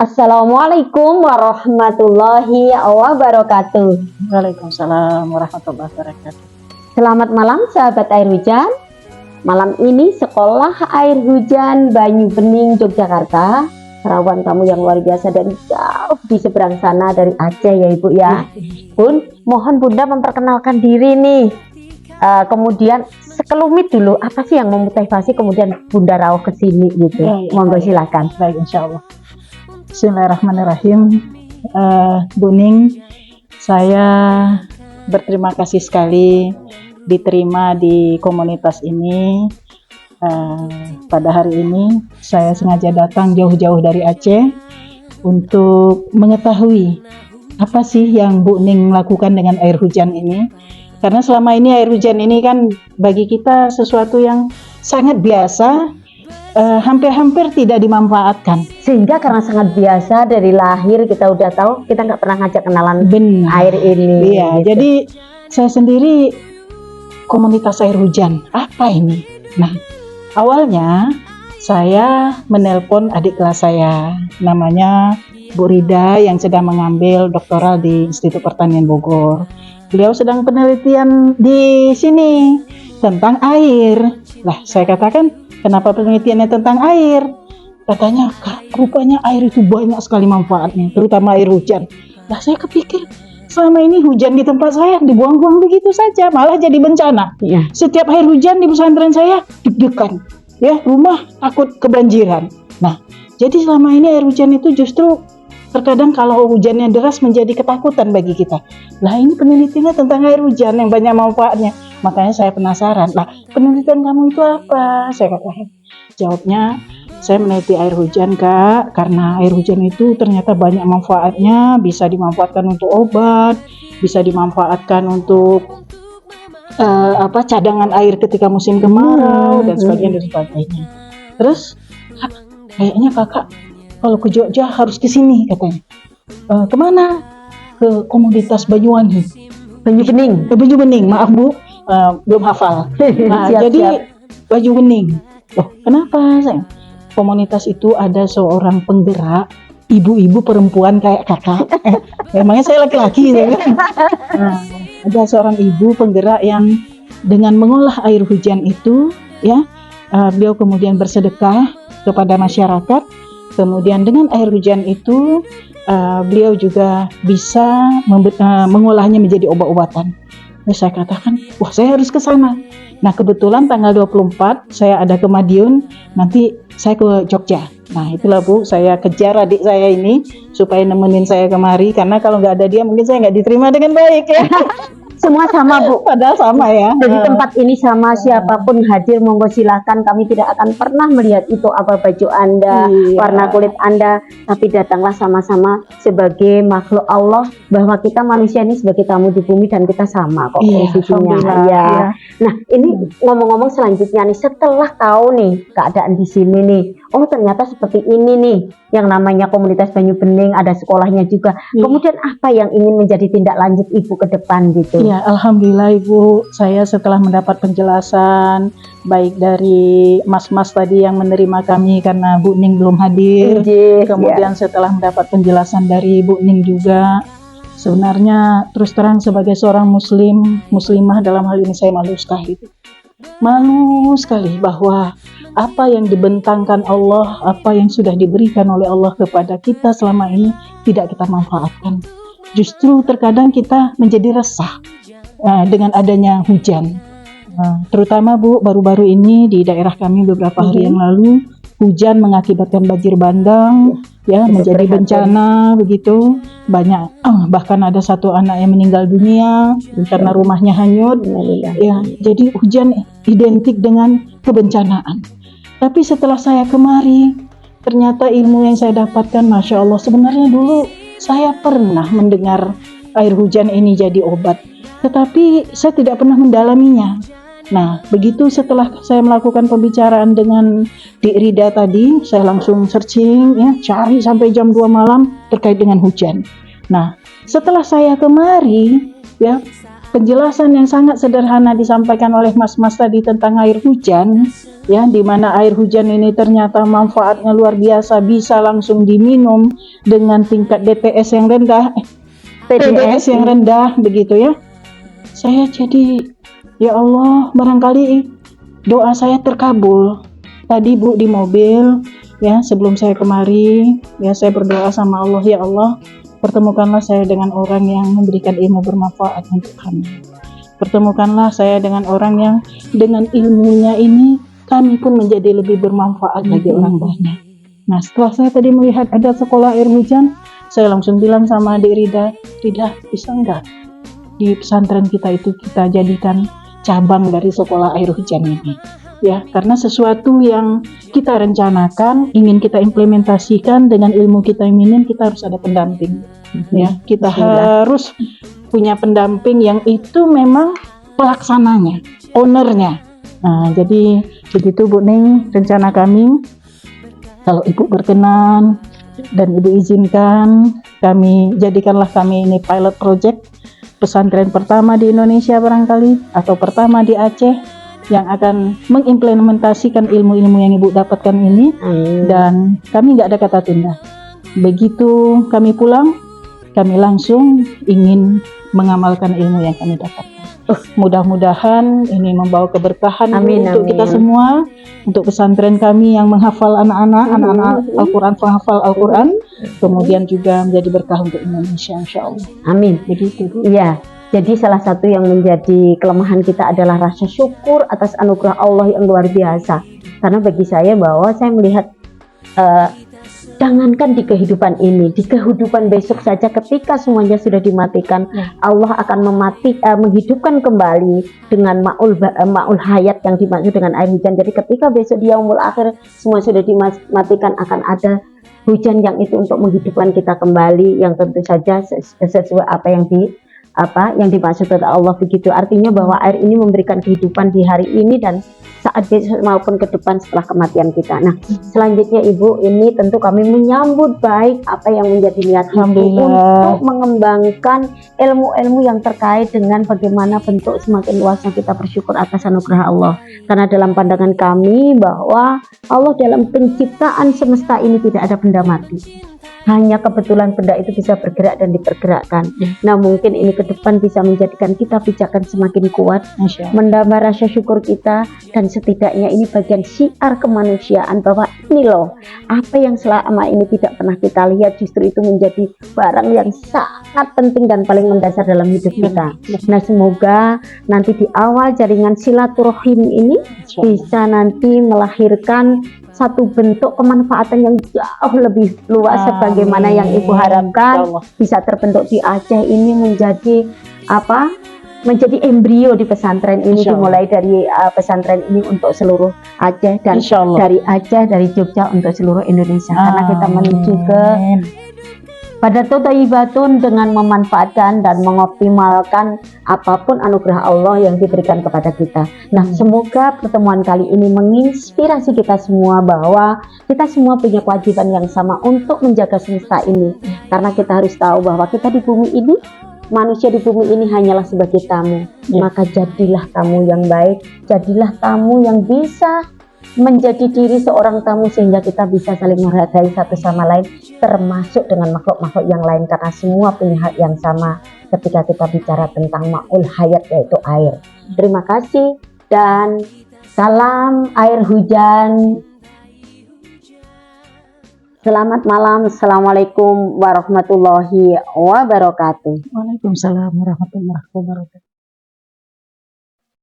Assalamualaikum warahmatullahi wabarakatuh. Waalaikumsalam warahmatullahi wabarakatuh. Selamat malam sahabat air hujan. Malam ini Sekolah Air Hujan Banyu Bening Yogyakarta, perawan tamu yang luar biasa dari jauh di seberang sana dari Aceh ya Ibu ya. Bun, mohon Bunda memperkenalkan diri nih. Kemudian sekelumit dulu apa sih yang memotivasi kemudian Bunda rawuh ke sini gitu. Monggo silakan. Baik, insyaallah. Bismillahirrahmanirrahim. Bu Ning, saya berterima kasih sekali diterima di komunitas ini. Pada hari ini saya sengaja datang jauh-jauh dari Aceh untuk mengetahui apa sih yang Bu Ning lakukan dengan air hujan ini. Karena selama ini air hujan ini kan bagi kita sesuatu yang sangat biasa, hampir-hampir tidak dimanfaatkan. Sehingga karena sangat biasa dari lahir kita udah tahu, kita nggak pernah ngajak kenalan air ini. Iya, gitu. jadi saya sendiri komunitas air hujan, apa ini? Nah, awalnya saya menelpon adik kelas saya, namanya Bu Rida yang sedang mengambil doktoral di Institut Pertanian Bogor. Beliau sedang penelitian di sini tentang air. Lah, saya katakan, kenapa penelitiannya tentang air? Katanya, Kak, rupanya air itu banyak sekali manfaatnya, terutama air hujan. Lah, saya kepikir, selama ini hujan di tempat saya dibuang-buang begitu saja, malah jadi bencana. Iya. Setiap air hujan di pesantren saya deg-degan, ya, rumah takut kebanjiran. Nah, jadi selama ini air hujan itu justru terkadang kalau hujannya deras menjadi ketakutan bagi kita. Lah, ini penelitiannya tentang air hujan yang banyak manfaatnya. Makanya saya penasaran. Lah, penelitian kamu itu apa? Saya katakan. Jawabnya, saya meneliti air hujan, Kak, karena air hujan itu ternyata banyak manfaatnya, bisa dimanfaatkan untuk obat, bisa dimanfaatkan untuk cadangan air ketika musim kemarau dan sebagainya. Terus, Kak, kayaknya Kakak kalau ke Jogja harus ke sini katanya. Kemana? Ke komunitas Banyuwangi. Banyu Bening. Banyu Bening, maaf Bu, belum hafal. Nah, jadi Banyu Bening. Loh, kenapa sayang? Komunitas itu ada seorang penggerak, ibu-ibu perempuan kayak kakak. Memangnya saya laki-laki gitu kan? Nah, ada seorang ibu penggerak yang dengan mengolah air hujan itu, ya, beliau kemudian bersedekah kepada masyarakat. Kemudian dengan air hujan itu beliau juga bisa mengolahnya menjadi obat-obatan. Nah, saya katakan, wah, saya harus ke sana. Nah, kebetulan tanggal 24 saya ada ke Madiun, nanti saya ke Jogja. Nah, itulah Bu, saya kejar adik saya ini supaya nemenin saya kemari, karena kalau nggak ada dia mungkin saya nggak diterima dengan baik ya. Semua sama Bu. Padahal sama ya. Jadi tempat ini sama, siapapun hadir monggo silahkan, kami tidak akan pernah melihat itu apa baju Anda, warna kulit Anda, tapi datanglah sama-sama sebagai makhluk Allah, bahwa kita manusia ini sebagai tamu di bumi dan kita sama kok posisinya. Ya. Nah, ini ngomong-ngomong selanjutnya nih, setelah tahu nih keadaan di sini nih, oh ternyata seperti ini nih yang namanya komunitas Banyu Bening, ada sekolahnya juga. Kemudian apa yang ingin menjadi tindak lanjut Ibu ke depan gitu? Ya, alhamdulillah Ibu, saya setelah mendapat penjelasan baik dari mas-mas tadi yang menerima kami karena Bu Ning belum hadir, kemudian setelah mendapat penjelasan dari Bu Ning juga, sebenarnya terus terang sebagai seorang muslimah dalam hal ini saya malu sekali bahwa apa yang dibentangkan Allah, apa yang sudah diberikan oleh Allah kepada kita selama ini tidak kita manfaatkan. Justru terkadang kita menjadi resah dengan adanya hujan, terutama Bu, baru-baru ini di daerah kami beberapa hari yang lalu hujan mengakibatkan banjir bandang, ya, menjadi bencana begitu banyak, bahkan ada satu anak yang meninggal dunia karena rumahnya hanyut. Ya, jadi hujan identik dengan kebencanaan. Tapi setelah saya kemari, ternyata ilmu yang saya dapatkan, Masya Allah, sebenarnya dulu saya pernah mendengar air hujan ini jadi obat, tetapi saya tidak pernah mendalaminya. Nah, begitu setelah saya melakukan pembicaraan dengan Dik Rida tadi, saya langsung searching, ya, cari sampai jam 2 malam terkait dengan hujan. Nah, setelah saya kemari, ya, penjelasan yang sangat sederhana disampaikan oleh Mas-mas tadi tentang air hujan, ya, di mana air hujan ini ternyata manfaatnya luar biasa, bisa langsung diminum dengan tingkat DPS yang rendah, TDS yang rendah, begitu ya. Saya jadi, ya Allah, barangkali doa saya terkabul. Tadi Bu di mobil, ya, sebelum saya kemari, ya, saya berdoa sama Allah, ya Allah, pertemukanlah saya dengan orang yang memberikan ilmu bermanfaat untuk kami. Pertemukanlah saya dengan orang yang dengan ilmunya ini kami pun menjadi lebih bermanfaat bagi orang banyak. Nah, setelah saya tadi melihat ada sekolah air hujan, saya langsung bilang sama adik Rida, bisa enggak di pesantren kita itu kita jadikan cabang dari sekolah air hujan ini? Ya, karena sesuatu yang kita rencanakan, ingin kita implementasikan dengan ilmu kita yang minim, kita harus ada pendamping. Ya, kita harus punya pendamping yang itu memang pelaksananya, ownernya. Nah, jadi begitu Bu Ning, rencana kami. Kalau Ibu berkenan dan Ibu izinkan, jadikanlah kami ini pilot project, pesantren pertama di Indonesia barangkali, atau pertama di Aceh, yang akan mengimplementasikan ilmu-ilmu yang Ibu dapatkan ini. Dan kami nggak ada kata tunda. Begitu kami pulang, kami langsung ingin mengamalkan ilmu yang kami dapatkan. Mudah-mudahan ini membawa keberkahan untuk kita semua, untuk pesantren kami yang menghafal anak-anak Al-Quran, penghafal Al-Quran, kemudian juga menjadi berkah untuk Indonesia, insya Allah. Amin. Begitu, Bu. Iya. Jadi salah satu yang menjadi kelemahan kita adalah rasa syukur atas anugerah Allah yang luar biasa. Karena bagi saya bahwa saya melihat jangankan di kehidupan ini, di kehidupan besok saja ketika semuanya sudah dimatikan, Allah akan menghidupkan kembali dengan ma'ul hayat yang dimaksud dengan air hujan. Jadi ketika besok di yaumul akhir semua sudah dimatikan, akan ada hujan yang itu untuk menghidupkan kita kembali, yang tentu saja sesuai apa yang dimaksud oleh Allah. Begitu artinya bahwa air ini memberikan kehidupan di hari ini dan saat besok maupun ke depan setelah kematian kita. Nah, selanjutnya Ibu, ini tentu kami menyambut baik apa yang menjadi niat Ibu untuk mengembangkan ilmu-ilmu yang terkait dengan bagaimana bentuk semakin luasnya kita bersyukur atas anugerah Allah. Karena dalam pandangan kami bahwa Allah dalam penciptaan semesta ini tidak ada benda mati. Hanya kebetulan benda itu bisa bergerak dan dipergerakkan. Nah, mungkin ini ke depan bisa menjadikan kita pijakan semakin kuat, menambah rasa syukur kita, dan setidaknya ini bagian syiar kemanusiaan bahwa ini loh, apa yang selama ini tidak pernah kita lihat justru itu menjadi barang yang sangat penting dan paling mendasar dalam hidup kita. Nah, semoga nanti di awal jaringan silaturahim ini bisa nanti melahirkan satu bentuk kemanfaatan yang jauh lebih luas sebagaimana yang Ibu harapkan bisa terbentuk di Aceh ini menjadi embrio di pesantren ini, dimulai dari pesantren ini untuk seluruh Aceh dan dari Aceh, dari Jogja untuk seluruh Indonesia. Karena kita menuju ke pada Thayyibatun dengan memanfaatkan dan mengoptimalkan apapun anugerah Allah yang diberikan kepada kita. Nah, semoga pertemuan kali ini menginspirasi kita semua bahwa kita semua punya kewajiban yang sama untuk menjaga semesta ini. Karena kita harus tahu bahwa kita di bumi ini, manusia di bumi ini hanyalah sebagai tamu. Maka jadilah tamu yang baik, jadilah tamu yang bisa menjadi diri seorang tamu sehingga kita bisa saling menghargai satu sama lain, termasuk dengan makhluk-makhluk yang lain, karena semua punya hak yang sama ketika kita bicara tentang ma'ul hayat, yaitu air. Terima kasih dan salam air hujan. Selamat malam. Assalamualaikum warahmatullahi wabarakatuh. Waalaikumsalam warahmatullahi wabarakatuh.